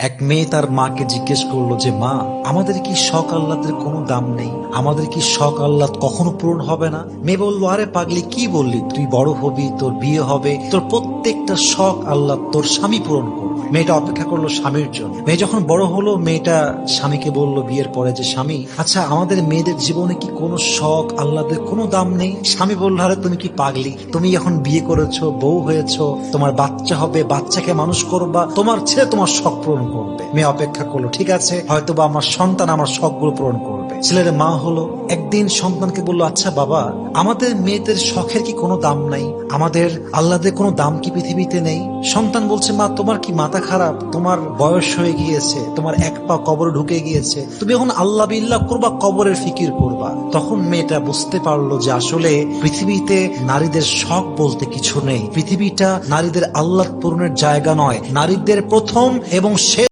এক মেয়ে তার মাকে জিজ্ঞেস করলো যে মা, আমাদের কি শখ আহ্লাদের কোনো দাম নেই? আমাদের কি শখ আহ্লাদ কখনো পূরণ হবে না? মেয়ে বললো, আরে পাগলি, কি বললি? তুই বড় হবি, তোর বিয়ে হবে, তোর প্রত্যেকটা শখ আহ্লাদ তোর স্বামী পূরণ করবে। মেয়েটা অপেক্ষা করলো স্বামীর জন্য। মেয়ে যখন বড় হলো, মেয়েটা স্বামীকে বলল বিয়ের পরে যে স্বামী, আচ্ছা আমাদের মেয়েদের জীবনে কি কোনো শখ আহ্লাদের কোনো দাম নেই? স্বামী বলল, আরে তুমি কি পাগলি? তুমি এখন বিয়ে করেছো, বউ হয়েছো, তোমার বাচ্চা হবে, বাচ্চাকে মানুষ করবা, তোমার ছেলে তোমার শখ পূরণ করবে। মেয়ে অপেক্ষা করলো, ঠিক আছে, হয়তোবা আমার সন্তান আমার শখগুলো পূরণ করবে। ছেলের মা হলো, একদিন সন্তানকে বললো, আচ্ছা বাবা, আমাদের মেয়েদের শখের কি কোনো দাম নাই? আমাদের আহ্লাদের কোনো দাম কি পৃথিবীতে নেই? সন্তান বলছে, মা তোমার কি মাথা খারাপ? তোমার বয়স হয়ে গিয়েছে, তোমার এক পা কবরে ঢুকে গিয়েছে, তুমি এখন আল্লাহ বিল্লাহ করবা, কবরের ফিকির করবা। তখন মেয়েটা বুঝতে পারলো যে আসলে পৃথিবীতে নারীদের শখ বলতে কিছু নেই। পৃথিবীটা নারীদের আহ্লাদ পূরণের জায়গা নয়, নারীদের প্রথম এবং শেষ